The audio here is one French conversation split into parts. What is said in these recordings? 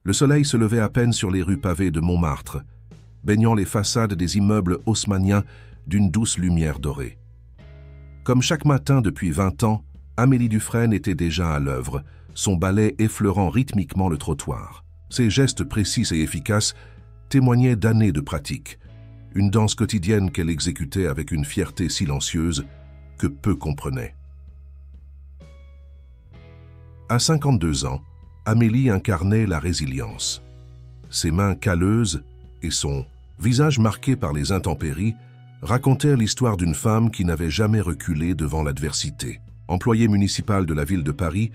Le soleil se levait à peine sur les rues pavées de Montmartre, baignant les façades des immeubles haussmanniens d'une douce lumière dorée. Comme chaque matin depuis 20 ans, Amélie Dufresne était déjà à l'œuvre, son balai effleurant rythmiquement le trottoir. Ses gestes précis et efficaces témoignaient d'années de pratique, une danse quotidienne qu'elle exécutait avec une fierté silencieuse que peu comprenaient. À 52 ans, Amélie incarnait la résilience. Ses mains calleuses et son visage marqué par les intempéries racontèrent l'histoire d'une femme qui n'avait jamais reculé devant l'adversité. Employée municipale de la ville de Paris,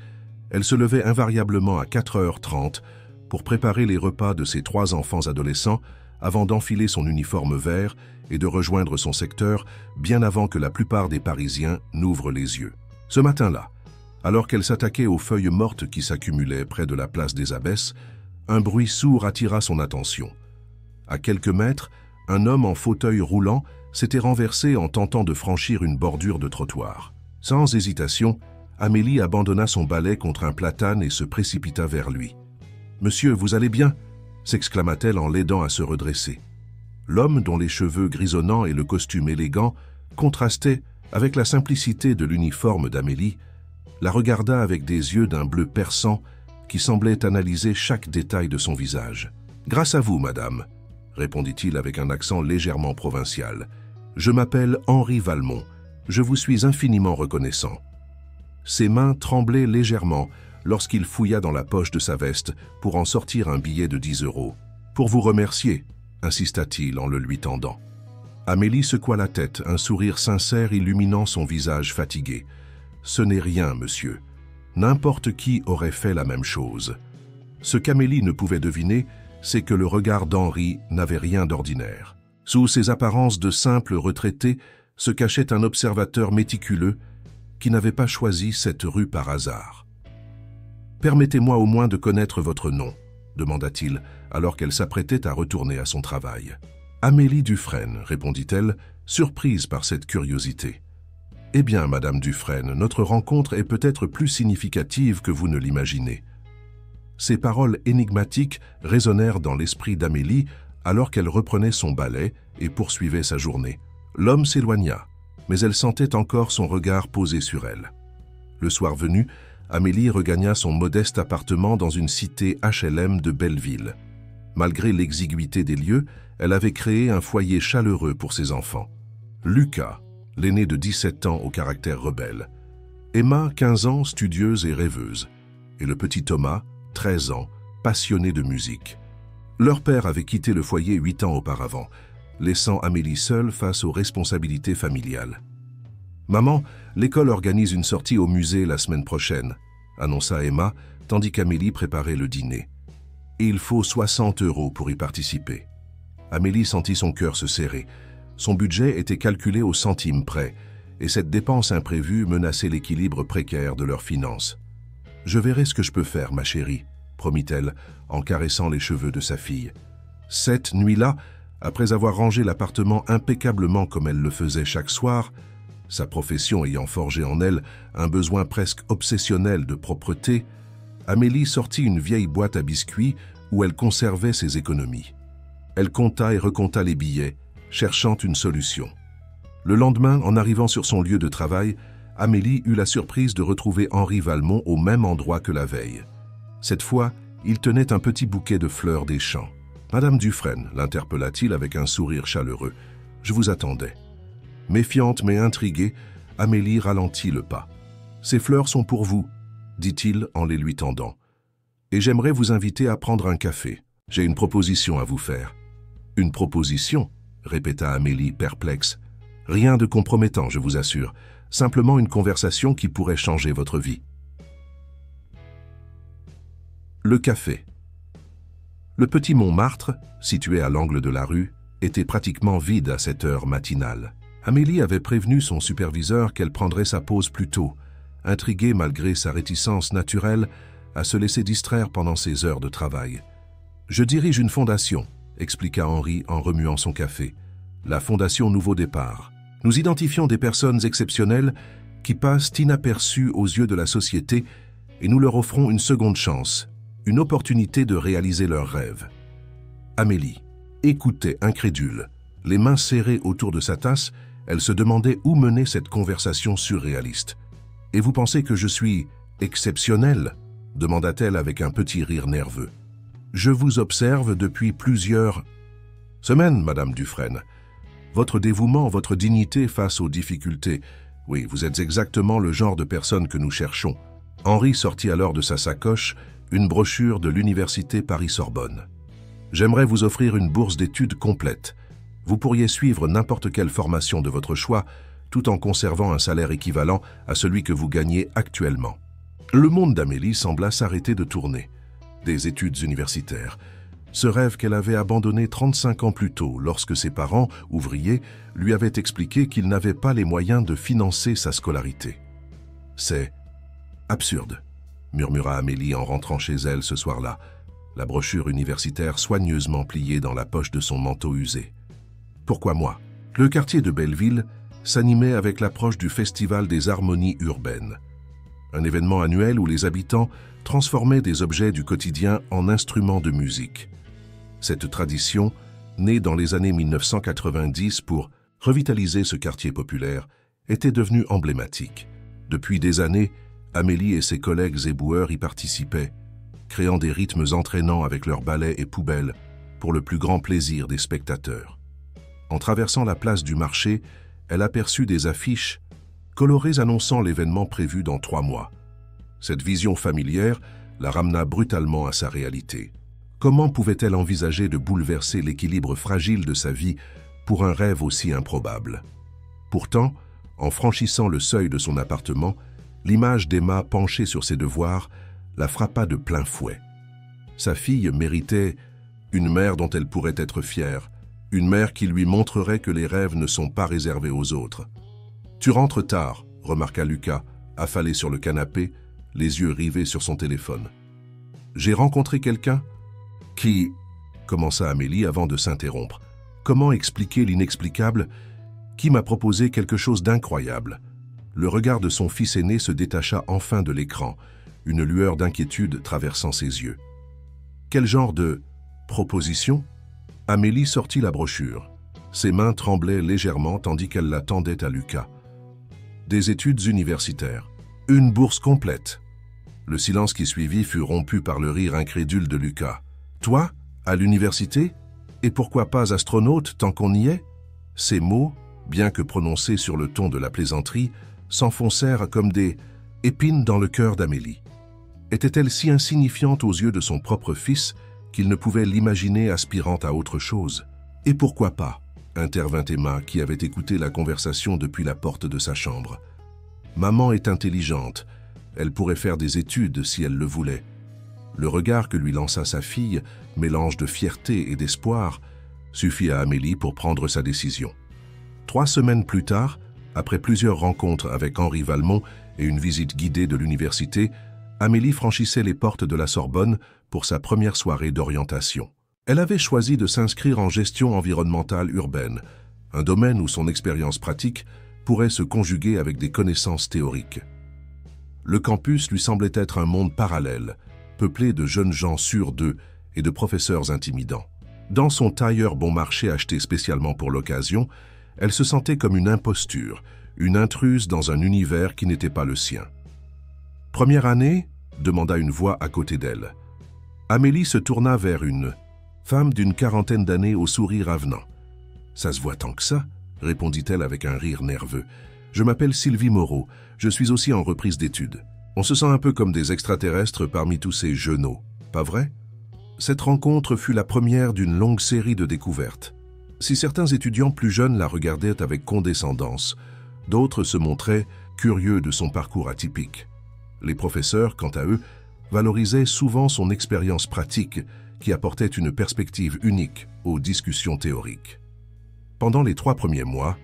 elle se levait invariablement à 4h30 pour préparer les repas de ses 3 enfants adolescents avant d'enfiler son uniforme vert et de rejoindre son secteur bien avant que la plupart des Parisiens n'ouvrent les yeux. Ce matin-là, alors qu'elle s'attaquait aux feuilles mortes qui s'accumulaient près de la place des Abbesses, un bruit sourd attira son attention. À quelques mètres, un homme en fauteuil roulant s'était renversé en tentant de franchir une bordure de trottoir. Sans hésitation, Amélie abandonna son balai contre un platane et se précipita vers lui. « Monsieur, vous allez bien ?» s'exclama-t-elle en l'aidant à se redresser. L'homme, dont les cheveux grisonnants et le costume élégant contrastaient avec la simplicité de l'uniforme d'Amélie, la regarda avec des yeux d'un bleu perçant qui semblait analyser chaque détail de son visage. « Grâce à vous, madame », répondit-il avec un accent légèrement provincial. « Je m'appelle Henri Valmont. Je vous suis infiniment reconnaissant. » Ses mains tremblaient légèrement lorsqu'il fouilla dans la poche de sa veste pour en sortir un billet de 10 €. « Pour vous remercier », insista-t-il en le lui tendant. Amélie secoua la tête, un sourire sincère illuminant son visage fatigué. « Ce n'est rien, monsieur. N'importe qui aurait fait la même chose. » Ce qu'Amélie ne pouvait deviner, c'est que le regard d'Henri n'avait rien d'ordinaire. Sous ses apparences de simple retraité se cachait un observateur méticuleux qui n'avait pas choisi cette rue par hasard. « Permettez-moi au moins de connaître votre nom », demanda-t-il, alors qu'elle s'apprêtait à retourner à son travail. « Amélie Dufresne », répondit-elle, surprise par cette curiosité. « Eh bien, Madame Dufresne, notre rencontre est peut-être plus significative que vous ne l'imaginez. » Ces paroles énigmatiques résonnèrent dans l'esprit d'Amélie alors qu'elle reprenait son balai et poursuivait sa journée. L'homme s'éloigna, mais elle sentait encore son regard posé sur elle. Le soir venu, Amélie regagna son modeste appartement dans une cité HLM de Belleville. Malgré l'exiguïté des lieux, elle avait créé un foyer chaleureux pour ses enfants. Lucas, l'aîné de 17 ans au caractère rebelle. Emma, 15 ans, studieuse et rêveuse. Et le petit Thomas, 13 ans, passionné de musique. Leur père avait quitté le foyer 8 ans auparavant, laissant Amélie seule face aux responsabilités familiales. « Maman, l'école organise une sortie au musée la semaine prochaine », annonça Emma, tandis qu'Amélie préparait le dîner. « Et il faut 60 € pour y participer. » Amélie sentit son cœur se serrer. Son budget était calculé au centime près, et cette dépense imprévue menaçait l'équilibre précaire de leurs finances. « Je verrai ce que je peux faire, ma chérie », promit-elle, en caressant les cheveux de sa fille. Cette nuit-là, après avoir rangé l'appartement impeccablement comme elle le faisait chaque soir, sa profession ayant forgé en elle un besoin presque obsessionnel de propreté, Amélie sortit une vieille boîte à biscuits où elle conservait ses économies. Elle compta et recompta les billets, cherchant une solution. Le lendemain, en arrivant sur son lieu de travail, Amélie eut la surprise de retrouver Henri Valmont au même endroit que la veille. Cette fois, il tenait un petit bouquet de fleurs des champs. « Madame Dufresne », l'interpella-t-il avec un sourire chaleureux, « je vous attendais. » Méfiante mais intriguée, Amélie ralentit le pas. « Ces fleurs sont pour vous », dit-il en les lui tendant. « Et j'aimerais vous inviter à prendre un café. J'ai une proposition à vous faire. »« Une proposition ?» répéta Amélie perplexe. « Rien de compromettant, je vous assure. Simplement une conversation qui pourrait changer votre vie. » Le café. Le petit Montmartre, situé à l'angle de la rue, était pratiquement vide à cette heure matinale. Amélie avait prévenu son superviseur qu'elle prendrait sa pause plus tôt, intriguée malgré sa réticence naturelle à se laisser distraire pendant ses heures de travail. « Je dirige une fondation », expliqua Henri en remuant son café. « La Fondation Nouveau Départ. Nous identifions des personnes exceptionnelles qui passent inaperçues aux yeux de la société et nous leur offrons une seconde chance, une opportunité de réaliser leurs rêves. Amélie écoutait incrédule. Les mains serrées autour de sa tasse, elle se demandait où menait cette conversation surréaliste. « Et vous pensez que je suis exceptionnelle ?» demanda-t-elle avec un petit rire nerveux. « Je vous observe depuis plusieurs semaines, Madame Dufresne. Votre dévouement, votre dignité face aux difficultés. Oui, vous êtes exactement le genre de personne que nous cherchons. » Henri sortit alors de sa sacoche une brochure de l'Université Paris-Sorbonne. « J'aimerais vous offrir une bourse d'études complète. Vous pourriez suivre n'importe quelle formation de votre choix, tout en conservant un salaire équivalent à celui que vous gagnez actuellement. » Le monde d'Amélie sembla s'arrêter de tourner. Des études universitaires. Ce rêve qu'elle avait abandonné 35 ans plus tôt, lorsque ses parents, ouvriers, lui avaient expliqué qu'ils n'avaient pas les moyens de financer sa scolarité. « C'est absurde », murmura Amélie en rentrant chez elle ce soir-là, la brochure universitaire soigneusement pliée dans la poche de son manteau usé. Pourquoi moi? Le quartier de Belleville s'animait avec l'approche du Festival des Harmonies urbaines, un événement annuel où les habitants transformaient des objets du quotidien en instruments de musique. Cette tradition, née dans les années 1990 pour revitaliser ce quartier populaire, était devenue emblématique. Depuis des années, Amélie et ses collègues éboueurs y participaient, créant des rythmes entraînants avec leurs ballets et poubelles pour le plus grand plaisir des spectateurs. En traversant la place du marché, elle aperçut des affiches colorées annonçant l'événement prévu dans 3 mois. Cette vision familière la ramena brutalement à sa réalité. Comment pouvait-elle envisager de bouleverser l'équilibre fragile de sa vie pour un rêve aussi improbable? Pourtant, en franchissant le seuil de son appartement, l'image d'Emma penchée sur ses devoirs la frappa de plein fouet. Sa fille méritait une mère dont elle pourrait être fière, une mère qui lui montrerait que les rêves ne sont pas réservés aux autres. « Tu rentres tard », remarqua Lucas, affalé sur le canapé, les yeux rivés sur son téléphone. « J'ai rencontré quelqu'un qui… » commença Amélie avant de s'interrompre. Comment expliquer l'inexplicable? Qui m'a proposé quelque chose d'incroyable? Le regard de son fils aîné se détacha enfin de l'écran, une lueur d'inquiétude traversant ses yeux. Quel genre de proposition? Amélie sortit la brochure. Ses mains tremblaient légèrement tandis qu'elle la tendait à Lucas. Des études universitaires. Une bourse complète. Le silence qui suivit fut rompu par le rire incrédule de Lucas. Toi, à l'université? Et pourquoi pas astronaute tant qu'on y est? Ces mots, bien que prononcés sur le ton de la plaisanterie, s'enfoncèrent comme des épines dans le cœur d'Amélie. Était-elle si insignifiante aux yeux de son propre fils qu'il ne pouvait l'imaginer aspirant à autre chose? Et pourquoi pas? Intervint Emma, qui avait écouté la conversation depuis la porte de sa chambre. Maman est intelligente. Elle pourrait faire des études si elle le voulait. Le regard que lui lança sa fille, mélange de fierté et d'espoir, suffit à Amélie pour prendre sa décision. 3 semaines plus tard, après plusieurs rencontres avec Henri Valmont et une visite guidée de l'université, Amélie franchissait les portes de la Sorbonne pour sa première soirée d'orientation. Elle avait choisi de s'inscrire en gestion environnementale urbaine, un domaine où son expérience pratique pourrait se conjuguer avec des connaissances théoriques. Le campus lui semblait être un monde parallèle, peuplé de jeunes gens sûrs d'eux et de professeurs intimidants. Dans son tailleur bon marché acheté spécialement pour l'occasion, elle se sentait comme une imposture, une intruse dans un univers qui n'était pas le sien. « Première année ?» demanda une voix à côté d'elle. Amélie se tourna vers une femme d'une quarantaine d'années au sourire avenant. « Ça se voit tant que ça ?» répondit-elle avec un rire nerveux. « Je m'appelle Sylvie Moreau, je suis aussi en reprise d'études. On se sent un peu comme des extraterrestres parmi tous ces genoux, pas vrai ?» Cette rencontre fut la première d'une longue série de découvertes. Si certains étudiants plus jeunes la regardaient avec condescendance, d'autres se montraient curieux de son parcours atypique. Les professeurs, quant à eux, valorisaient souvent son expérience pratique qui apportait une perspective unique aux discussions théoriques. Pendant les 3 premiers mois,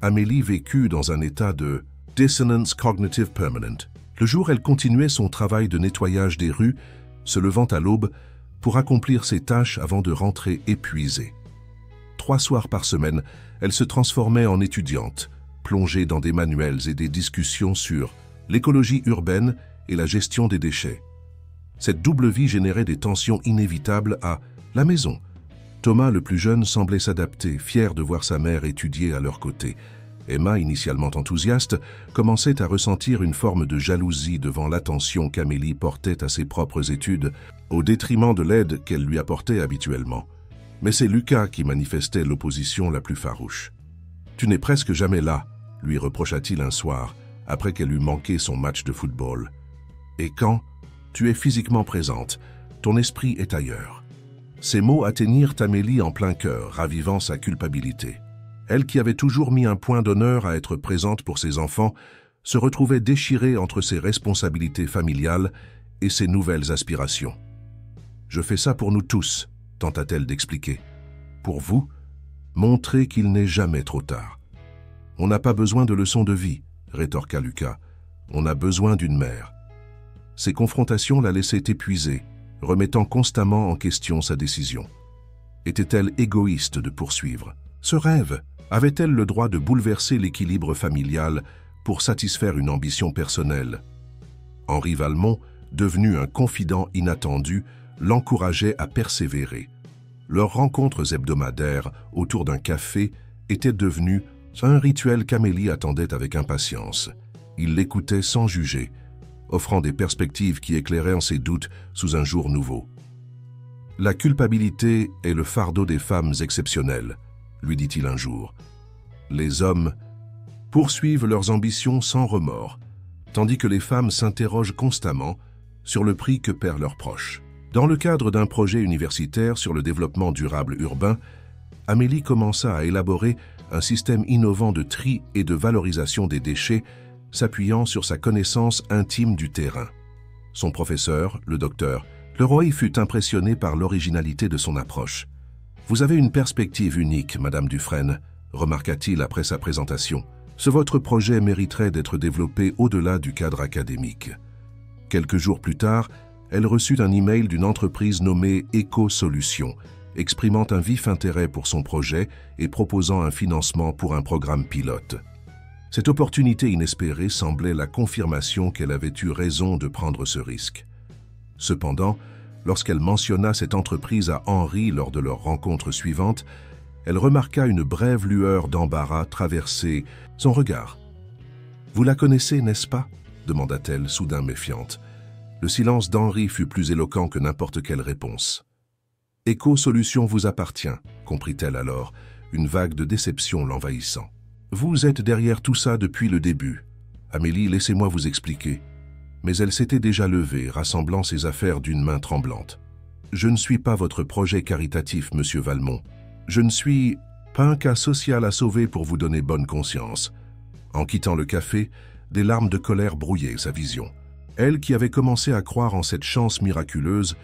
Amélie vécut dans un état de « dissonance cognitive permanent ». Le jour, elle continuait son travail de nettoyage des rues, se levant à l'aube pour accomplir ses tâches avant de rentrer épuisée. 3 soirs par semaine, elle se transformait en étudiante, plongée dans des manuels et des discussions sur l'écologie urbaine et la gestion des déchets. Cette double vie générait des tensions inévitables à la maison. Thomas, le plus jeune, semblait s'adapter, fier de voir sa mère étudier à leur côté. Emma, initialement enthousiaste, commençait à ressentir une forme de jalousie devant l'attention qu'Amélie portait à ses propres études, au détriment de l'aide qu'elle lui apportait habituellement. Mais c'est Lucas qui manifestait l'opposition la plus farouche. « Tu n'es presque jamais là », lui reprocha-t-il un soir, après qu'elle eut manqué son match de football. « Et quand tu es physiquement présente, ton esprit est ailleurs. » Ces mots atteignirent Amélie en plein cœur, ravivant sa culpabilité. Elle qui avait toujours mis un point d'honneur à être présente pour ses enfants, se retrouvait déchirée entre ses responsabilités familiales et ses nouvelles aspirations. « Je fais ça pour nous tous », tenta-t-elle d'expliquer. « Pour vous, montrez qu'il n'est jamais trop tard. »« On n'a pas besoin de leçons de vie, » rétorqua Lucas. « On a besoin d'une mère. » Ces confrontations la laissaient épuisée, remettant constamment en question sa décision. Était-elle égoïste de poursuivre ce rêve? Avait-elle le droit de bouleverser l'équilibre familial pour satisfaire une ambition personnelle? Henri Valmont, devenu un confident inattendu, l'encourageait à persévérer. Leurs rencontres hebdomadaires autour d'un café étaient devenues un rituel qu'Amélie attendait avec impatience. Il l'écoutait sans juger, offrant des perspectives qui éclairaient en ses doutes sous un jour nouveau. « La culpabilité est le fardeau des femmes exceptionnelles », lui dit-il un jour. « Les hommes poursuivent leurs ambitions sans remords, tandis que les femmes s'interrogent constamment sur le prix que perdent leurs proches. » Dans le cadre d'un projet universitaire sur le développement durable urbain, Amélie commença à élaborer un système innovant de tri et de valorisation des déchets, s'appuyant sur sa connaissance intime du terrain. Son professeur, le docteur Leroy, fut impressionné par l'originalité de son approche. « Vous avez une perspective unique, Madame Dufresne », remarqua-t-il après sa présentation. « Votre projet mériterait d'être développé au-delà du cadre académique. » Quelques jours plus tard, elle reçut un email d'une entreprise nommée Éco-Solutions, exprimant un vif intérêt pour son projet et proposant un financement pour un programme pilote. Cette opportunité inespérée semblait la confirmation qu'elle avait eu raison de prendre ce risque. Cependant, lorsqu'elle mentionna cette entreprise à Henri lors de leur rencontre suivante, elle remarqua une brève lueur d'embarras traverser son regard. « Vous la connaissez, n'est-ce pas ?» demanda-t-elle, soudain méfiante. Le silence d'Henri fut plus éloquent que n'importe quelle réponse. « Éco-Solutions vous appartient », comprit-elle alors, une vague de déception l'envahissant. « Vous êtes derrière tout ça depuis le début. Amélie, laissez-moi vous expliquer. » Mais elle s'était déjà levée, rassemblant ses affaires d'une main tremblante. « Je ne suis pas votre projet caritatif, Monsieur Valmont. Je ne suis pas un cas social à sauver pour vous donner bonne conscience. » En quittant le café, des larmes de colère brouillaient sa vision. Elle, qui avait commencé à croire en cette chance miraculeuse,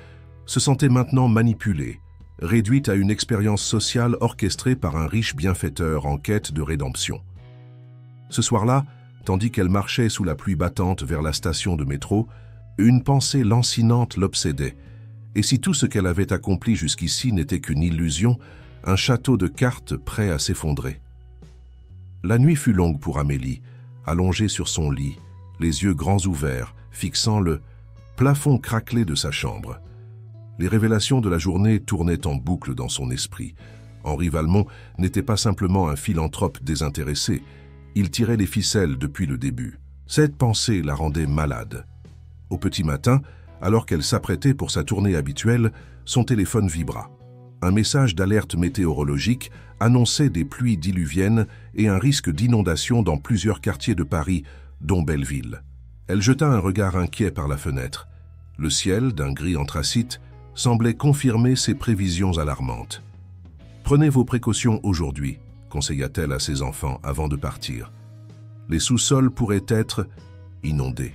se sentait maintenant manipulée, réduite à une expérience sociale orchestrée par un riche bienfaiteur en quête de rédemption. Ce soir-là, tandis qu'elle marchait sous la pluie battante vers la station de métro, une pensée lancinante l'obsédait. Et si tout ce qu'elle avait accompli jusqu'ici n'était qu'une illusion, un château de cartes prêt à s'effondrer. La nuit fut longue pour Amélie, allongée sur son lit, les yeux grands ouverts, fixant le plafond craquelé de sa chambre. Les révélations de la journée tournaient en boucle dans son esprit. Henri Valmont n'était pas simplement un philanthrope désintéressé, il tirait les ficelles depuis le début. Cette pensée la rendait malade. Au petit matin, alors qu'elle s'apprêtait pour sa tournée habituelle, son téléphone vibra. Un message d'alerte météorologique annonçait des pluies diluviennes et un risque d'inondation dans plusieurs quartiers de Paris, dont Belleville. Elle jeta un regard inquiet par la fenêtre. Le ciel, d'un gris anthracite, semblait confirmer ses prévisions alarmantes. « Prenez vos précautions aujourd'hui », conseilla-t-elle à ses enfants avant de partir. Les sous-sols pourraient être inondés.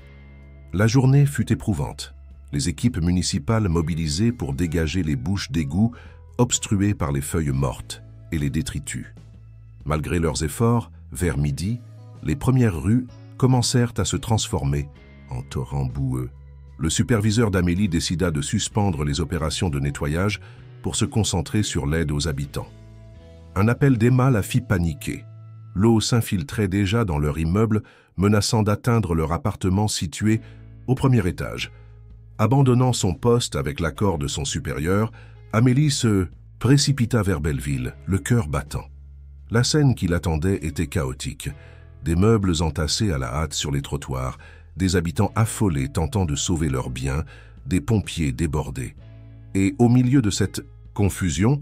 La journée fut éprouvante. Les équipes municipales mobilisées pour dégager les bouches d'égouts obstruées par les feuilles mortes et les détritus. Malgré leurs efforts, vers midi, les premières rues commencèrent à se transformer en torrents boueux. Le superviseur d'Amélie décida de suspendre les opérations de nettoyage pour se concentrer sur l'aide aux habitants. Un appel d'Emma la fit paniquer. L'eau s'infiltrait déjà dans leur immeuble, menaçant d'atteindre leur appartement situé au premier étage. Abandonnant son poste avec l'accord de son supérieur, Amélie se précipita vers Belleville, le cœur battant. La scène qui l'attendait était chaotique. Des meubles entassés à la hâte sur les trottoirs, des habitants affolés tentant de sauver leurs biens, des pompiers débordés. Et au milieu de cette confusion,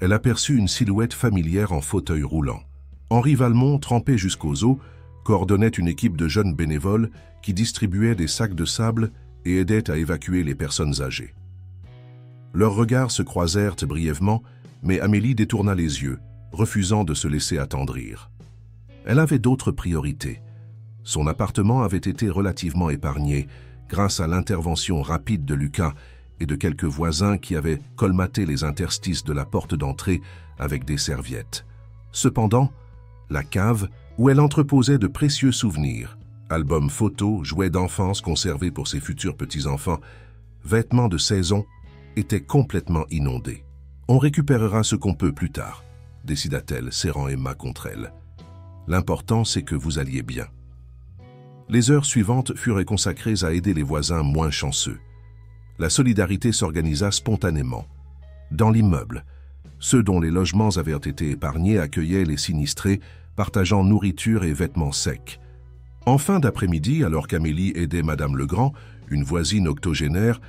elle aperçut une silhouette familière en fauteuil roulant. Henri Valmont, trempé jusqu'aux os, coordonnait une équipe de jeunes bénévoles qui distribuaient des sacs de sable et aidaient à évacuer les personnes âgées. Leurs regards se croisèrent brièvement, mais Amélie détourna les yeux, refusant de se laisser attendrir. Elle avait d'autres priorités. Son appartement avait été relativement épargné grâce à l'intervention rapide de Lucas et de quelques voisins qui avaient colmaté les interstices de la porte d'entrée avec des serviettes. Cependant, la cave, où elle entreposait de précieux souvenirs, albums photos, jouets d'enfance conservés pour ses futurs petits-enfants, vêtements de saison, était complètement inondée. « On récupérera ce qu'on peut plus tard », décida-t-elle, serrant Emma contre elle. « L'important, c'est que vous alliez bien. » Les heures suivantes furent consacrées à aider les voisins moins chanceux. La solidarité s'organisa spontanément. Dans l'immeuble, ceux dont les logements avaient été épargnés accueillaient les sinistrés, partageant nourriture et vêtements secs. En fin d'après-midi, alors qu'Amélie aidait Madame Legrand, une voisine octogénaire,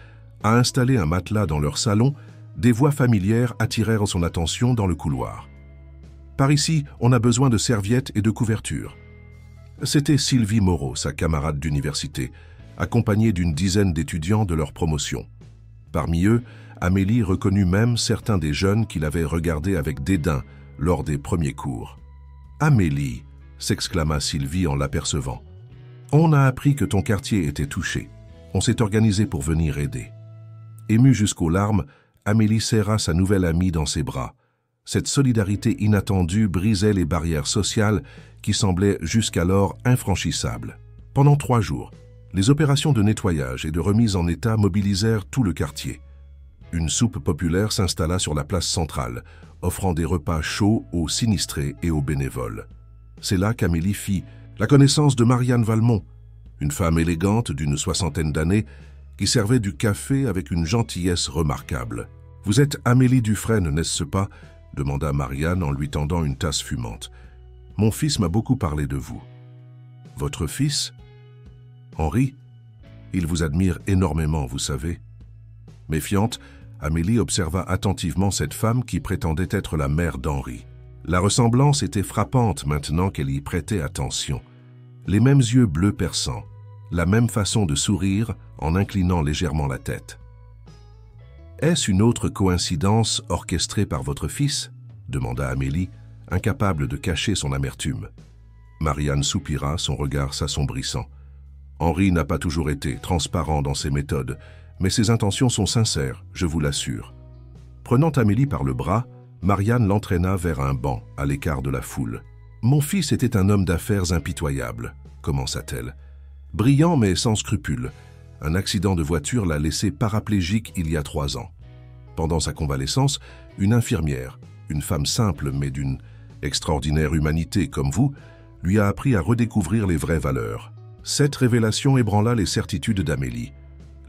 à installer un matelas dans leur salon, des voix familières attirèrent son attention dans le couloir. « Par ici, on a besoin de serviettes et de couvertures. » C'était Sylvie Moreau, sa camarade d'université, accompagnée d'une dizaine d'étudiants de leur promotion. Parmi eux, Amélie reconnut même certains des jeunes qui l'avaient regardée avec dédain lors des premiers cours. « Amélie !» s'exclama Sylvie en l'apercevant. « On a appris que ton quartier était touché. On s'est organisé pour venir aider. » Émue jusqu'aux larmes, Amélie serra sa nouvelle amie dans ses bras. Cette solidarité inattendue brisait les barrières sociales qui semblaient jusqu'alors infranchissables. Pendant 3 jours, les opérations de nettoyage et de remise en état mobilisèrent tout le quartier. Une soupe populaire s'installa sur la place centrale, offrant des repas chauds aux sinistrés et aux bénévoles. C'est là qu'Amélie fit la connaissance de Marianne Valmont, une femme élégante d'une 60aine d'années qui servait du café avec une gentillesse remarquable. « Vous êtes Amélie Dufresne, n'est-ce pas ?» demanda Marianne en lui tendant une tasse fumante. « Mon fils m'a beaucoup parlé de vous. »« Votre fils ?»« Henri ? Il vous admire énormément, vous savez. » Méfiante, Amélie observa attentivement cette femme qui prétendait être la mère d'Henri. La ressemblance était frappante maintenant qu'elle y prêtait attention. Les mêmes yeux bleus perçants, la même façon de sourire en inclinant légèrement la tête. « Est-ce une autre coïncidence orchestrée par votre fils ?» demanda Amélie, incapable de cacher son amertume. Marianne soupira, son regard s'assombrissant. Henri n'a pas toujours été transparent dans ses méthodes, mais ses intentions sont sincères, je vous l'assure. Prenant Amélie par le bras, Marianne l'entraîna vers un banc, à l'écart de la foule. « Mon fils était un homme d'affaires impitoyable, » commença-t-elle. « Brillant mais sans scrupules. Un accident de voiture l'a laissé paraplégique il y a 3 ans. Pendant sa convalescence, une infirmière, une femme simple mais d'une extraordinaire humanité comme vous, lui a appris à redécouvrir les vraies valeurs. Cette révélation ébranla les certitudes d'Amélie.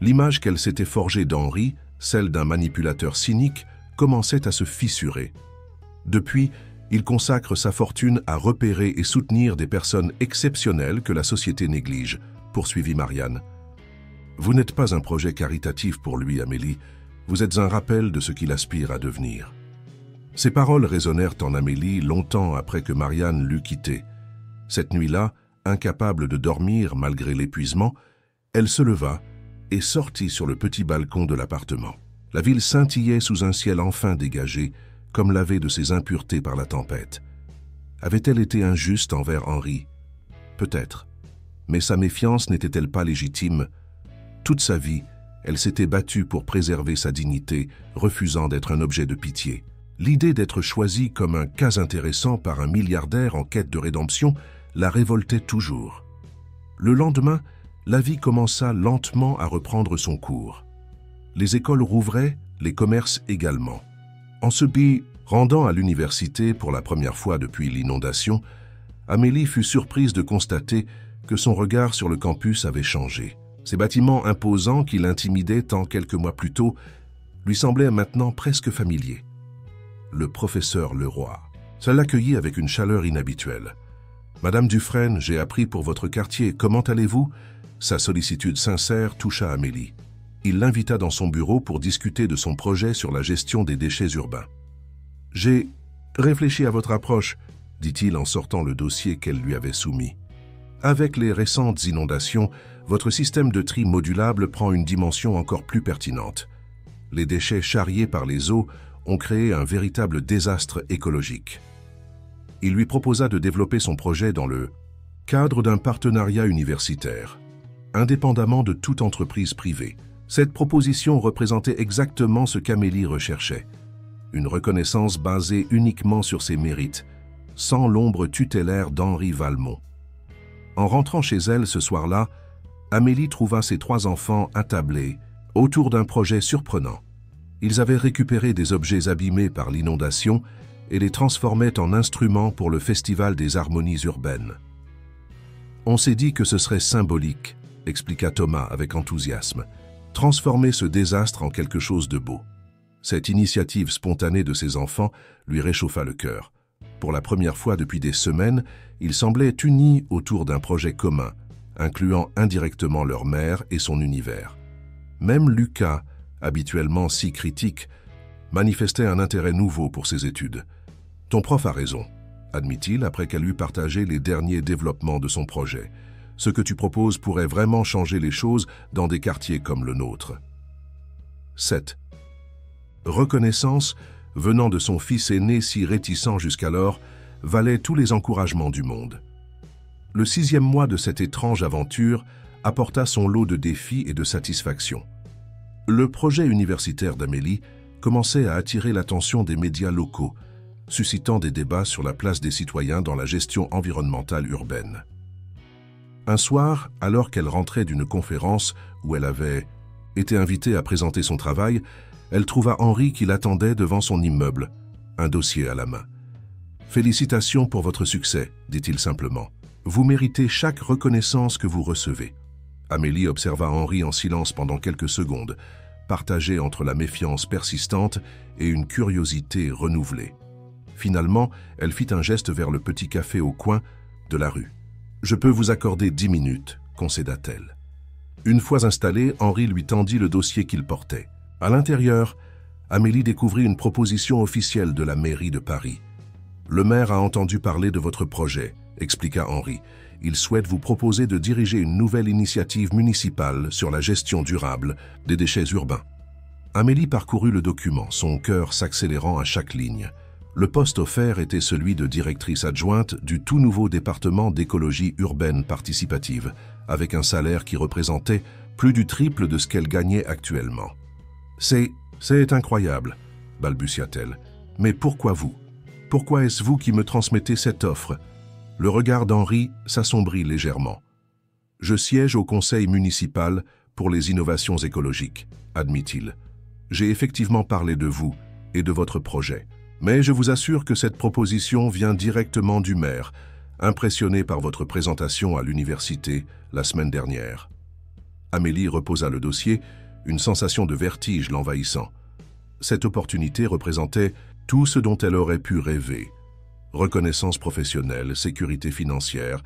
L'image qu'elle s'était forgée d'Henri, celle d'un manipulateur cynique, commençait à se fissurer. Depuis, il consacre sa fortune à repérer et soutenir des personnes exceptionnelles que la société néglige, poursuivit Marianne. Vous n'êtes pas un projet caritatif pour lui, Amélie. Vous êtes un rappel de ce qu'il aspire à devenir. Ces paroles résonnèrent en Amélie longtemps après que Marianne l'eut quittée. Cette nuit-là, incapable de dormir malgré l'épuisement, elle se leva et sortit sur le petit balcon de l'appartement. La ville scintillait sous un ciel enfin dégagé, comme lavé de ses impuretés par la tempête. Avait-elle été injuste envers Henri? Peut-être. Mais sa méfiance n'était-elle pas légitime? Toute sa vie, elle s'était battue pour préserver sa dignité, refusant d'être un objet de pitié. L'idée d'être choisie comme un cas intéressant par un milliardaire en quête de rédemption la révoltait toujours. Le lendemain, la vie commença lentement à reprendre son cours. Les écoles rouvraient, les commerces également. En se rendant à l'université pour la première fois depuis l'inondation, Amélie fut surprise de constater que son regard sur le campus avait changé. Ces bâtiments imposants qui l'intimidaient tant quelques mois plus tôt lui semblaient maintenant presque familiers. Le professeur Leroy. Ça l'accueillit avec une chaleur inhabituelle. « Madame Dufresne, j'ai appris pour votre quartier. Comment allez-vous » Sa sollicitude sincère toucha Amélie. Il l'invita dans son bureau pour discuter de son projet sur la gestion des déchets urbains. « J'ai réfléchi à votre approche, » dit-il en sortant le dossier qu'elle lui avait soumis. « Avec les récentes inondations, votre système de tri modulable prend une dimension encore plus pertinente. Les déchets charriés par les eaux ont créé un véritable désastre écologique. » Il lui proposa de développer son projet dans le cadre d'un partenariat universitaire, indépendamment de toute entreprise privée. Cette proposition représentait exactement ce qu'Amélie recherchait. Une reconnaissance basée uniquement sur ses mérites, sans l'ombre tutélaire d'Henri Valmont. En rentrant chez elle ce soir-là, Amélie trouva ses 3 enfants attablés autour d'un projet surprenant. Ils avaient récupéré des objets abîmés par l'inondation et les transformaient en instruments pour le Festival des harmonies urbaines. « On s'est dit que ce serait symbolique », expliqua Thomas avec enthousiasme, « transformer ce désastre en quelque chose de beau. » Cette initiative spontanée de ses enfants lui réchauffa le cœur. Pour la première fois depuis des semaines, ils semblaient unis autour d'un projet commun, incluant indirectement leur mère et son univers. Même Lucas, habituellement si critique, manifestait un intérêt nouveau pour ses études. « Ton prof a raison », admit-il après qu'elle eut partagé les derniers développements de son projet. « Ce que tu proposes pourrait vraiment changer les choses dans des quartiers comme le nôtre. » 7. Reconnaissance, venant de son fils aîné si réticent jusqu'alors, valait tous les encouragements du monde. Le 6e mois de cette étrange aventure apporta son lot de défis et de satisfactions. Le projet universitaire d'Amélie commençait à attirer l'attention des médias locaux, suscitant des débats sur la place des citoyens dans la gestion environnementale urbaine. Un soir, alors qu'elle rentrait d'une conférence où elle avait été invitée à présenter son travail, elle trouva Henri qui l'attendait devant son immeuble, un dossier à la main. « Félicitations pour votre succès », dit-il simplement. « Vous méritez chaque reconnaissance que vous recevez. » Amélie observa Henri en silence pendant quelques secondes, partagée entre la méfiance persistante et une curiosité renouvelée. Finalement, elle fit un geste vers le petit café au coin de la rue. « Je peux vous accorder 10 minutes », concéda-t-elle. Une fois installée, Henri lui tendit le dossier qu'il portait. À l'intérieur, Amélie découvrit une proposition officielle de la mairie de Paris. « Le maire a entendu parler de votre projet », expliqua Henri. « Il souhaite vous proposer de diriger une nouvelle initiative municipale sur la gestion durable des déchets urbains. » Amélie parcourut le document, son cœur s'accélérant à chaque ligne. Le poste offert était celui de directrice adjointe du tout nouveau département d'écologie urbaine participative, avec un salaire qui représentait plus du triple de ce qu'elle gagnait actuellement. « C'est incroyable », balbutia-t-elle. « Mais pourquoi vous? Pourquoi est-ce vous qui me transmettez cette offre ?» Le regard d'Henri s'assombrit légèrement. « Je siège au conseil municipal pour les innovations écologiques, » admit-il. « J'ai effectivement parlé de vous et de votre projet. Mais je vous assure que cette proposition vient directement du maire, impressionné par votre présentation à l'université la semaine dernière. » Amélie reposa le dossier, une sensation de vertige l'envahissant. Cette opportunité représentait tout ce dont elle aurait pu rêver. Reconnaissance professionnelle, sécurité financière,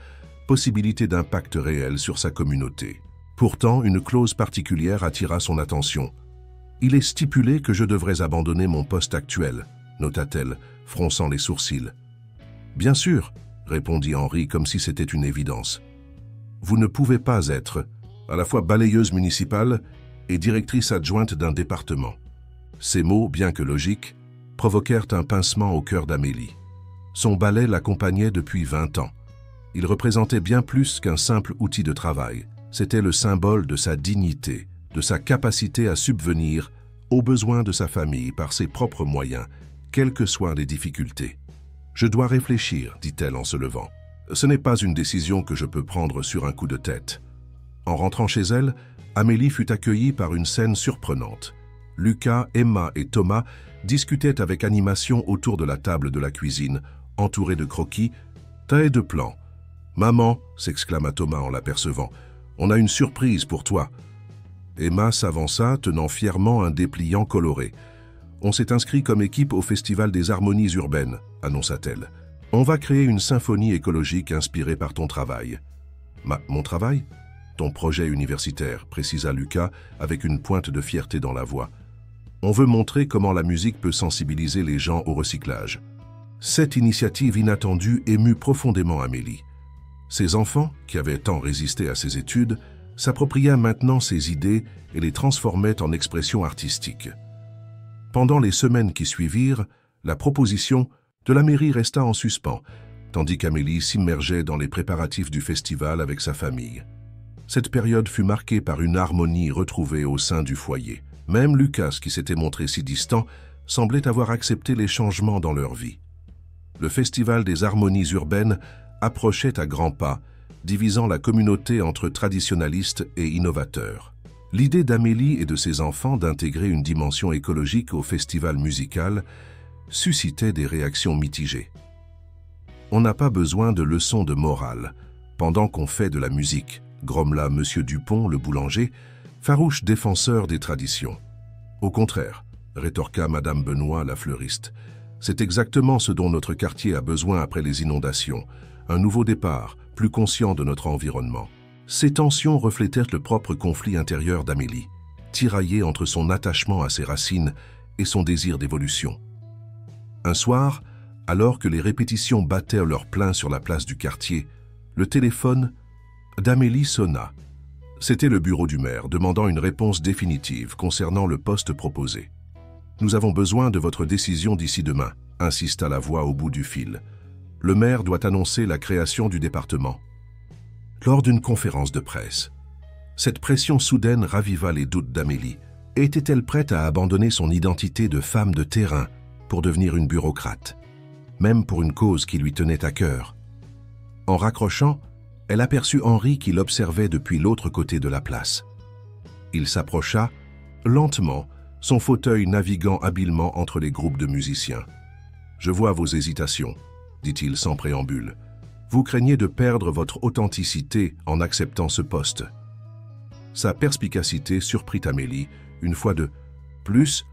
possibilité d'impact réel sur sa communauté. Pourtant, une clause particulière attira son attention. « Il est stipulé que je devrais abandonner mon poste actuel », nota-t-elle, fronçant les sourcils. « Bien sûr », répondit Henri comme si c'était une évidence. « Vous ne pouvez pas être à la fois balayeuse municipale et directrice adjointe d'un département. » Ces mots, bien que logiques, provoquèrent un pincement au cœur d'Amélie. Son balai l'accompagnait depuis 20 ans. Il représentait bien plus qu'un simple outil de travail. C'était le symbole de sa dignité, de sa capacité à subvenir aux besoins de sa famille par ses propres moyens, quelles que soient les difficultés. « Je dois réfléchir, dit-elle en se levant. Ce n'est pas une décision que je peux prendre sur un coup de tête. » En rentrant chez elle, Amélie fut accueillie par une scène surprenante. Lucas, Emma et Thomas discutaient avec animation autour de la table de la cuisine, entourés de croquis, tas et de plans. « Maman !» s'exclama Thomas en l'apercevant. « On a une surprise pour toi. » Emma s'avança, tenant fièrement un dépliant coloré. « On s'est inscrit comme équipe au Festival des Harmonies Urbaines, » annonça-t-elle. « On va créer une symphonie écologique inspirée par ton travail. » « Mon travail ? Ton projet universitaire, » précisa Lucas avec une pointe de fierté dans la voix. « On veut montrer comment la musique peut sensibiliser les gens au recyclage. » Cette initiative inattendue émut profondément Amélie. Ses enfants, qui avaient tant résisté à ses études, s'appropriaient maintenant ses idées et les transformaient en expressions artistiques. Pendant les semaines qui suivirent, la proposition de la mairie resta en suspens, tandis qu'Amélie s'immergeait dans les préparatifs du festival avec sa famille. Cette période fut marquée par une harmonie retrouvée au sein du foyer. Même Lucas, qui s'était montré si distant, semblait avoir accepté les changements dans leur vie. Le Festival des Harmonies Urbaines approchait à grands pas, divisant la communauté entre traditionalistes et innovateurs. L'idée d'Amélie et de ses enfants d'intégrer une dimension écologique au festival musical suscitait des réactions mitigées. On n'a pas besoin de leçons de morale pendant qu'on fait de la musique, grommela M. Dupont, le boulanger, farouche défenseur des traditions. Au contraire, rétorqua Mme Benoît, la fleuriste, c'est exactement ce dont notre quartier a besoin après les inondations, un nouveau départ, plus conscient de notre environnement. Ces tensions reflétèrent le propre conflit intérieur d'Amélie, tiraillée entre son attachement à ses racines et son désir d'évolution. Un soir, alors que les répétitions battaient leur plein sur la place du quartier, le téléphone d'Amélie sonna. C'était le bureau du maire, demandant une réponse définitive concernant le poste proposé. « Nous avons besoin de votre décision d'ici demain », insista la voix au bout du fil. « Le maire doit annoncer la création du département. » Lors d'une conférence de presse, cette pression soudaine raviva les doutes d'Amélie. Était-elle prête à abandonner son identité de femme de terrain pour devenir une bureaucrate, même pour une cause qui lui tenait à cœur? En raccrochant, elle aperçut Henri qui l'observait depuis l'autre côté de la place. Il s'approcha, lentement, son fauteuil naviguant habilement entre les groupes de musiciens. « Je vois vos hésitations, » dit-il sans préambule. « Vous craignez de perdre votre authenticité en acceptant ce poste. » Sa perspicacité surprit Amélie, une fois de « Plus,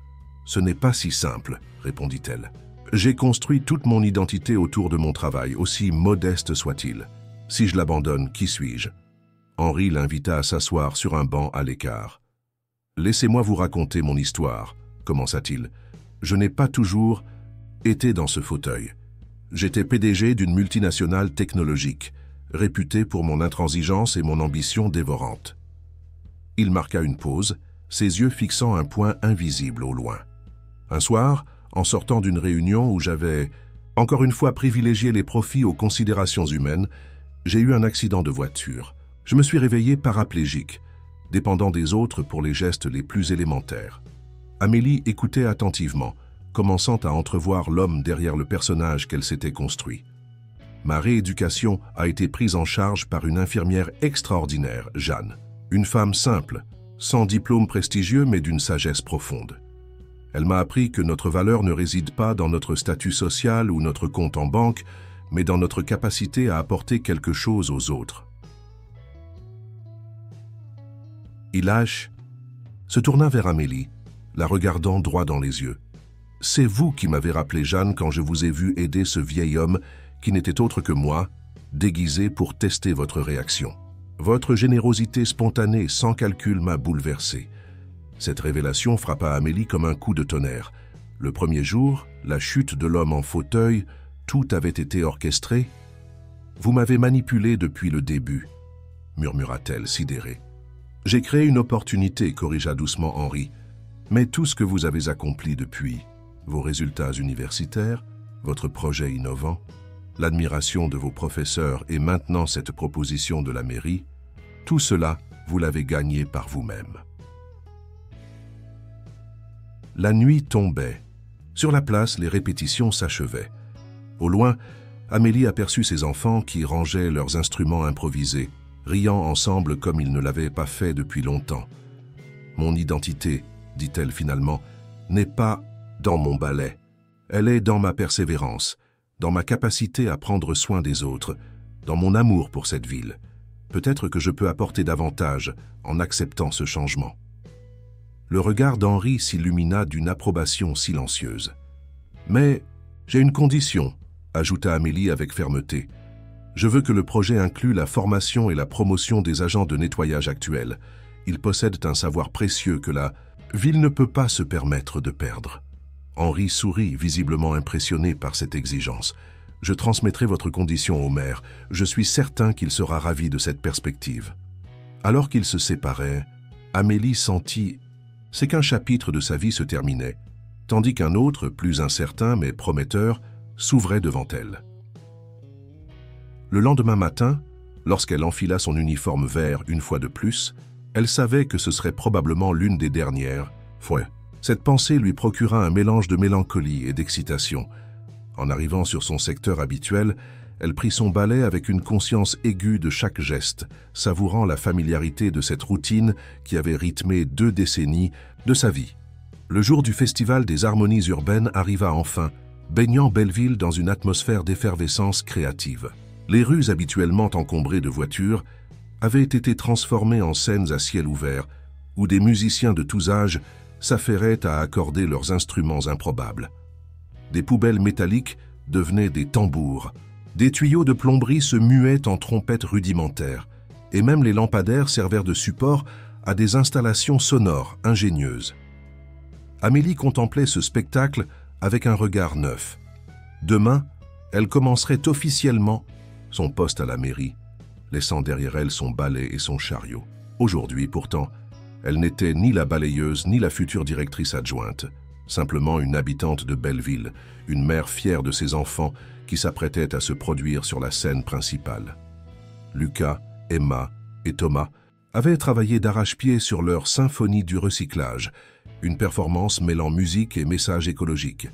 ce n'est pas si simple, » répondit-elle. « J'ai construit toute mon identité autour de mon travail, aussi modeste soit-il. Si je l'abandonne, qui suis-je » Henri l'invita à s'asseoir sur un banc à l'écart. « Laissez-moi vous raconter mon histoire, » commença-t-il. « Je n'ai pas toujours été dans ce fauteuil. J'étais PDG d'une multinationale technologique, réputée pour mon intransigeance et mon ambition dévorante. » Il marqua une pause, ses yeux fixant un point invisible au loin. Un soir, en sortant d'une réunion où j'avais, encore une fois, privilégié les profits aux considérations humaines, j'ai eu un accident de voiture. Je me suis réveillé paraplégique, dépendant des autres pour les gestes les plus élémentaires. Amélie écoutait attentivement, commençant à entrevoir l'homme derrière le personnage qu'elle s'était construit. Ma rééducation a été prise en charge par une infirmière extraordinaire, Jeanne. Une femme simple, sans diplôme prestigieux mais d'une sagesse profonde. Elle m'a appris que notre valeur ne réside pas dans notre statut social ou notre compte en banque, mais dans notre capacité à apporter quelque chose aux autres. Ilache se tourna vers Amélie, la regardant droit dans les yeux. « C'est vous qui m'avez rappelé Jeanne quand je vous ai vu aider ce vieil homme qui n'était autre que moi, déguisé pour tester votre réaction. Votre générosité spontanée, sans calcul, m'a bouleversé. » Cette révélation frappa Amélie comme un coup de tonnerre. Le premier jour, la chute de l'homme en fauteuil, tout avait été orchestré. « Vous m'avez manipulé depuis le début, » murmura-t-elle sidérée. « J'ai créé une opportunité, » corrigea doucement Henri. « Mais tout ce que vous avez accompli depuis, vos résultats universitaires, votre projet innovant, l'admiration de vos professeurs et maintenant cette proposition de la mairie, tout cela, vous l'avez gagné par vous-même. » La nuit tombait. Sur la place, les répétitions s'achevaient. Au loin, Amélie aperçut ses enfants qui rangeaient leurs instruments improvisés, riant ensemble comme ils ne l'avaient pas fait depuis longtemps. « Mon identité, dit-elle finalement, n'est pas dans mon ballet. Elle est dans ma persévérance, dans ma capacité à prendre soin des autres, dans mon amour pour cette ville. Peut-être que je peux apporter davantage en acceptant ce changement. Le regard d'Henri s'illumina d'une approbation silencieuse. « Mais j'ai une condition, » ajouta Amélie avec fermeté. « Je veux que le projet inclue la formation et la promotion des agents de nettoyage actuels. Ils possèdent un savoir précieux que la ville ne peut pas se permettre de perdre. » Henri sourit, visiblement impressionné par cette exigence. « Je transmettrai votre condition au maire. Je suis certain qu'il sera ravi de cette perspective. » Alors qu'ils se séparaient, Amélie sentit c'est qu'un chapitre de sa vie se terminait, tandis qu'un autre, plus incertain mais prometteur, s'ouvrait devant elle. Le lendemain matin, lorsqu'elle enfila son uniforme vert une fois de plus, elle savait que ce serait probablement l'une des dernières fois. Cette pensée lui procura un mélange de mélancolie et d'excitation. En arrivant sur son secteur habituel, elle prit son balai avec une conscience aiguë de chaque geste, savourant la familiarité de cette routine qui avait rythmé 2 décennies de sa vie. Le jour du Festival des Harmonies Urbaines arriva enfin, baignant Belleville dans une atmosphère d'effervescence créative. Les rues habituellement encombrées de voitures avaient été transformées en scènes à ciel ouvert, où des musiciens de tous âges s'affairaient à accorder leurs instruments improbables. Des poubelles métalliques devenaient des tambours, des tuyaux de plomberie se muaient en trompettes rudimentaires, et même les lampadaires servirent de support à des installations sonores ingénieuses. Amélie contemplait ce spectacle avec un regard neuf. Demain, elle commencerait officiellement son poste à la mairie, laissant derrière elle son balai et son chariot. Aujourd'hui, pourtant, elle n'était ni la balayeuse ni la future directrice adjointe, simplement une habitante de Belleville, une mère fière de ses enfants qui s'apprêtait à se produire sur la scène principale. Lucas, Emma et Thomas avaient travaillé d'arrache-pied sur leur symphonie du recyclage, une performance mêlant musique et message écologique.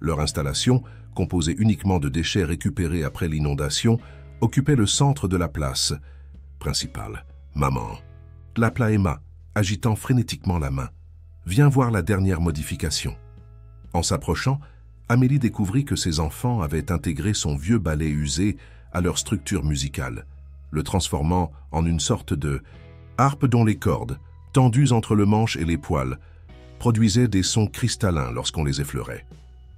Leur installation, composée uniquement de déchets récupérés après l'inondation, occupait le centre de la place principale. « Maman !» l'appela Emma, agitant frénétiquement la main. « Viens voir la dernière modification. » En s'approchant, Amélie découvrit que ses enfants avaient intégré son vieux balai usé à leur structure musicale, le transformant en une sorte de harpe dont les cordes, tendues entre le manche et les poils, produisaient des sons cristallins lorsqu'on les effleurait.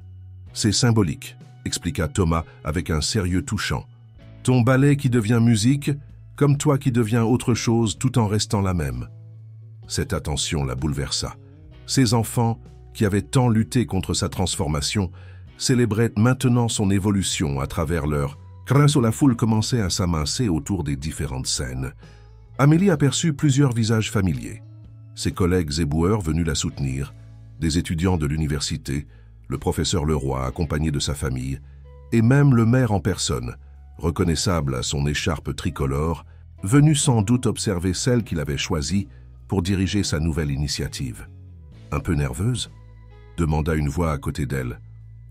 « C'est symbolique, » expliqua Thomas avec un sérieux touchant. « Ton balai qui devient musique, comme toi qui deviens autre chose tout en restant la même. » Cette attention la bouleversa. Ses enfants, qui avaient tant lutté contre sa transformation, célébraient maintenant son évolution à travers leur grâce où la foule commençait à s'amasser autour des différentes scènes. Amélie aperçut plusieurs visages familiers. Ses collègues éboueurs venus la soutenir, des étudiants de l'université, le professeur Leroy accompagné de sa famille, et même le maire en personne, reconnaissable à son écharpe tricolore, venu sans doute observer celle qu'il avait choisie pour diriger sa nouvelle initiative. Un peu nerveuse ? Demanda une voix à côté d'elle.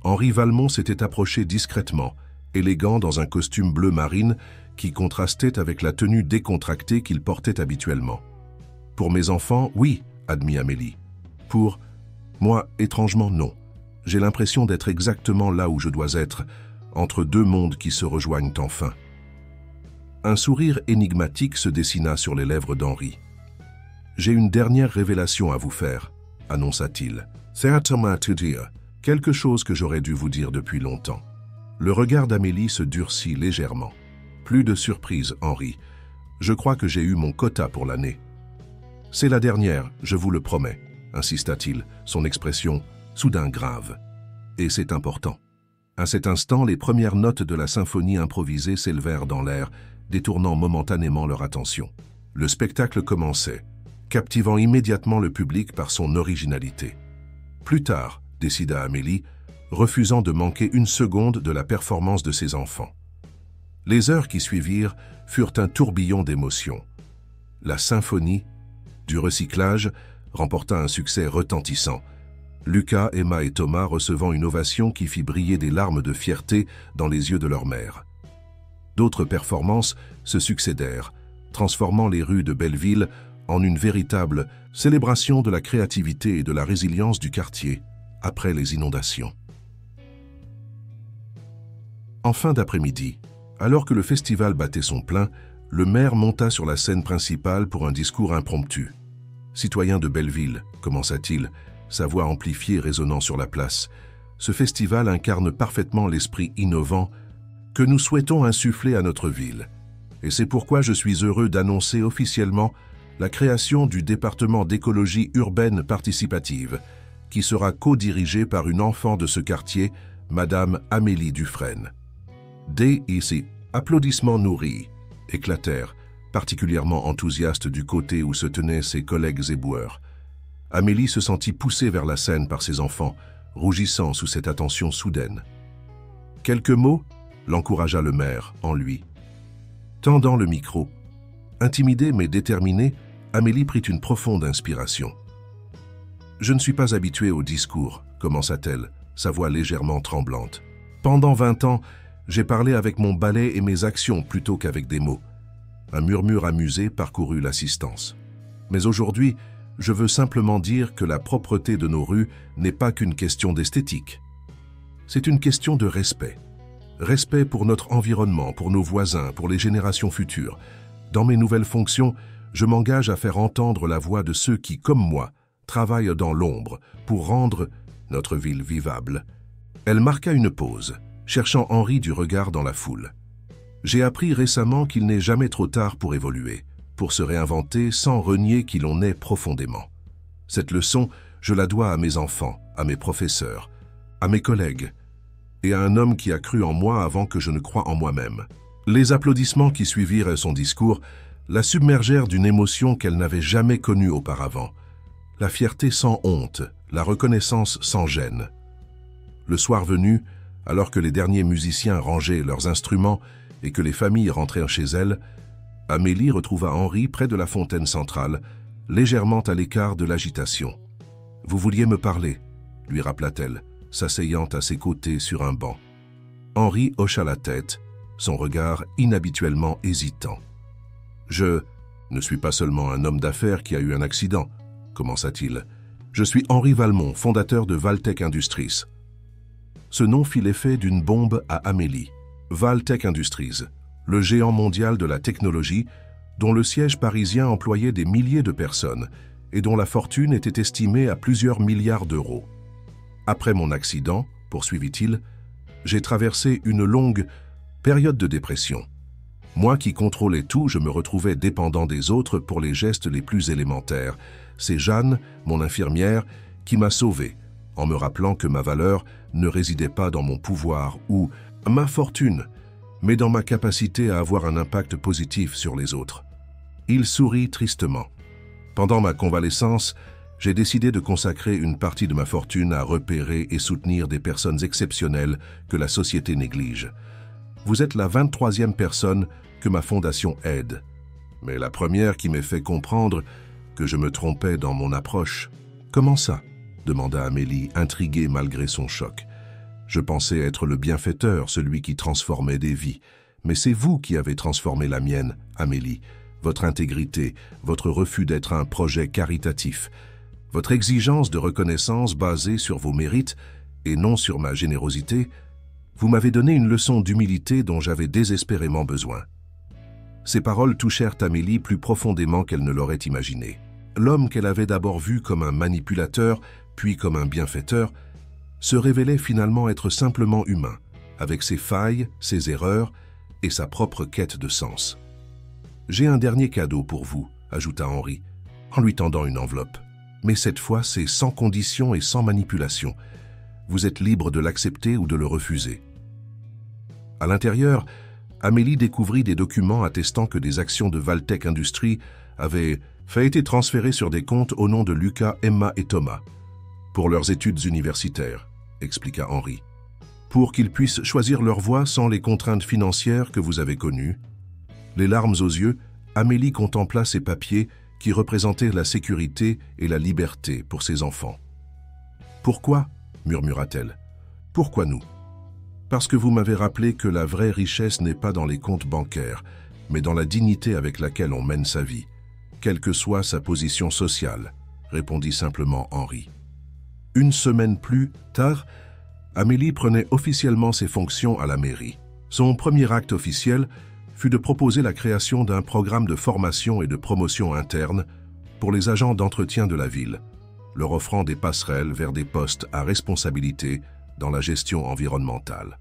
Henri Valmont s'était approché discrètement, élégant dans un costume bleu marine qui contrastait avec la tenue décontractée qu'il portait habituellement. « Pour mes enfants, oui, » admit Amélie. « Pour moi, étrangement, non. J'ai l'impression d'être exactement là où je dois être, entre 2 mondes qui se rejoignent enfin. » Un sourire énigmatique se dessina sur les lèvres d'Henri. « J'ai une dernière révélation à vous faire, » annonça-t-il. « Certainement te dire, quelque chose que j'aurais dû vous dire depuis longtemps. » Le regard d'Amélie se durcit légèrement. « Plus de surprise, Henri. Je crois que j'ai eu mon quota pour l'année. »« C'est la dernière, je vous le promets, » insista-t-il, son expression soudain grave. « Et c'est important. » À cet instant, les premières notes de la symphonie improvisée s'élevèrent dans l'air, détournant momentanément leur attention. Le spectacle commençait, captivant immédiatement le public par son originalité. Plus tard, décida Amélie, refusant de manquer une seconde de la performance de ses enfants. Les heures qui suivirent furent un tourbillon d'émotions. La symphonie du recyclage remporta un succès retentissant. Lucas, Emma et Thomas recevant une ovation qui fit briller des larmes de fierté dans les yeux de leur mère. D'autres performances se succédèrent, transformant les rues de Belleville en une véritable célébration de la créativité et de la résilience du quartier après les inondations. En fin d'après-midi, alors que le festival battait son plein, le maire monta sur la scène principale pour un discours impromptu. « Citoyens de Belleville », commença-t-il, sa voix amplifiée résonnant sur la place, ce festival incarne parfaitement l'esprit innovant que nous souhaitons insuffler à notre ville. Et c'est pourquoi je suis heureux d'annoncer officiellement la création du département d'écologie urbaine participative, qui sera co-dirigé par une enfant de ce quartier, Madame Amélie Dufresne. Dès ici, applaudissements nourris éclatèrent, particulièrement enthousiastes du côté où se tenaient ses collègues éboueurs. Amélie se sentit poussée vers la scène par ses enfants, rougissant sous cette attention soudaine. « Quelques mots ?» l'encouragea le maire, en lui. Tendant le micro, intimidée mais déterminée, Amélie prit une profonde inspiration. « Je ne suis pas habituée au discours », commença-t-elle, sa voix légèrement tremblante. « Pendant 20 ans, j'ai parlé avec mon balai et mes actions plutôt qu'avec des mots. » Un murmure amusé parcourut l'assistance. « Mais aujourd'hui, je veux simplement dire que la propreté de nos rues n'est pas qu'une question d'esthétique. C'est une question de respect. Respect pour notre environnement, pour nos voisins, pour les générations futures. Dans mes nouvelles fonctions, je m'engage à faire entendre la voix de ceux qui, comme moi, travaillent dans l'ombre pour rendre notre ville vivable. » Elle marqua une pause, cherchant Henri du regard dans la foule. « J'ai appris récemment qu'il n'est jamais trop tard pour évoluer, pour se réinventer sans renier qui l'on est profondément. Cette leçon, je la dois à mes enfants, à mes professeurs, à mes collègues, et à un homme qui a cru en moi avant que je ne croie en moi-même. » Les applaudissements qui suivirent son discours la submergèrent d'une émotion qu'elle n'avait jamais connue auparavant. La fierté sans honte, la reconnaissance sans gêne. Le soir venu, alors que les derniers musiciens rangeaient leurs instruments et que les familles rentrèrent chez elles, Amélie retrouva Henri près de la fontaine centrale, légèrement à l'écart de l'agitation. « Vous vouliez me parler » lui rappela-t-elle, s'asseyant à ses côtés sur un banc. Henri hocha la tête, son regard inhabituellement hésitant. « Je ne suis pas seulement un homme d'affaires qui a eu un accident, » commença-t-il. « Je suis Henri Valmont, fondateur de Valtech Industries. » Ce nom fit l'effet d'une bombe à Amélie. Valtech Industries, le géant mondial de la technologie, dont le siège parisien employait des milliers de personnes et dont la fortune était estimée à plusieurs milliards d'euros. Après mon accident, poursuivit-il, j'ai traversé une longue période de dépression. Moi qui contrôlais tout, je me retrouvais dépendant des autres pour les gestes les plus élémentaires. C'est Jeanne, mon infirmière, qui m'a sauvé, en me rappelant que ma valeur ne résidait pas dans mon pouvoir ou ma fortune, mais dans ma capacité à avoir un impact positif sur les autres. Il sourit tristement. Pendant ma convalescence, j'ai décidé de consacrer une partie de ma fortune à repérer et soutenir des personnes exceptionnelles que la société néglige. Vous êtes la 23e personne que ma fondation aide, mais la première qui m'ait fait comprendre que je me trompais dans mon approche. « Comment ça ?» demanda Amélie, intriguée malgré son choc. « Je pensais être le bienfaiteur, celui qui transformait des vies. Mais c'est vous qui avez transformé la mienne, Amélie. Votre intégrité, votre refus d'être un projet caritatif, votre exigence de reconnaissance basée sur vos mérites et non sur ma générosité, vous m'avez donné une leçon d'humilité dont j'avais désespérément besoin. » Ces paroles touchèrent Amélie plus profondément qu'elle ne l'aurait imaginé. L'homme qu'elle avait d'abord vu comme un manipulateur, puis comme un bienfaiteur, se révélait finalement être simplement humain, avec ses failles, ses erreurs et sa propre quête de sens. « J'ai un dernier cadeau pour vous », ajouta Henri, en lui tendant une enveloppe. « Mais cette fois, c'est sans condition et sans manipulation. Vous êtes libre de l'accepter ou de le refuser. » À l'intérieur, Amélie découvrit des documents attestant que des actions de Valtech Industries avaient été transférées sur des comptes au nom de Lucas, Emma et Thomas, pour leurs études universitaires, expliqua Henri, pour qu'ils puissent choisir leur voie sans les contraintes financières que vous avez connues. Les larmes aux yeux, Amélie contempla ces papiers qui représentaient la sécurité et la liberté pour ses enfants. « Pourquoi ?» murmura-t-elle. « Pourquoi nous ? Parce que vous m'avez rappelé que la vraie richesse n'est pas dans les comptes bancaires, mais dans la dignité avec laquelle on mène sa vie, quelle que soit sa position sociale, » répondit simplement Henri. Une semaine plus tard, Amélie prenait officiellement ses fonctions à la mairie. Son premier acte officiel fut de proposer la création d'un programme de formation et de promotion interne pour les agents d'entretien de la ville, leur offrant des passerelles vers des postes à responsabilité dans la gestion environnementale.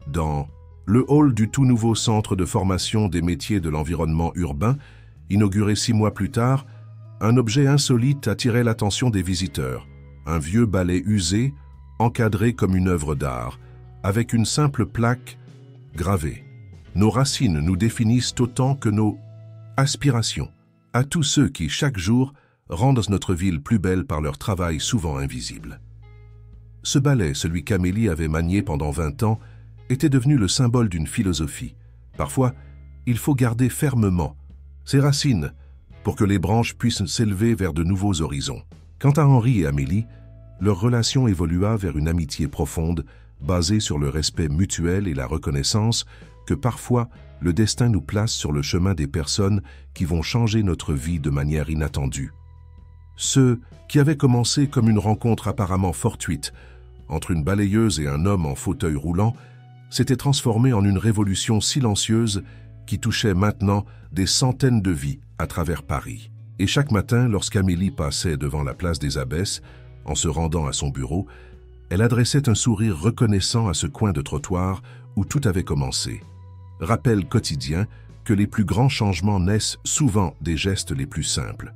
Dans le hall du tout nouveau centre de formation des métiers de l'environnement urbain, inauguré 6 mois plus tard, un objet insolite attirait l'attention des visiteurs, un vieux balai usé, encadré comme une œuvre d'art, avec une simple plaque gravée. Nos racines nous définissent autant que nos aspirations, à tous ceux qui, chaque jour, rendent notre ville plus belle par leur travail souvent invisible. Ce balai, celui qu'Amélie avait manié pendant 20 ans, était devenu le symbole d'une philosophie. Parfois, il faut garder fermement ses racines pour que les branches puissent s'élever vers de nouveaux horizons. Quant à Henri et Amélie, leur relation évolua vers une amitié profonde, basée sur le respect mutuel et la reconnaissance que parfois le destin nous place sur le chemin des personnes qui vont changer notre vie de manière inattendue. Ce qui avait commencé comme une rencontre apparemment fortuite entre une balayeuse et un homme en fauteuil roulant s'était transformé en une révolution silencieuse qui touchait maintenant des centaines de vies à travers Paris. Et chaque matin, lorsqu'Amélie passait devant la place des Abbesses, en se rendant à son bureau, elle adressait un sourire reconnaissant à ce coin de trottoir où tout avait commencé. Rappel quotidien que les plus grands changements naissent souvent des gestes les plus simples.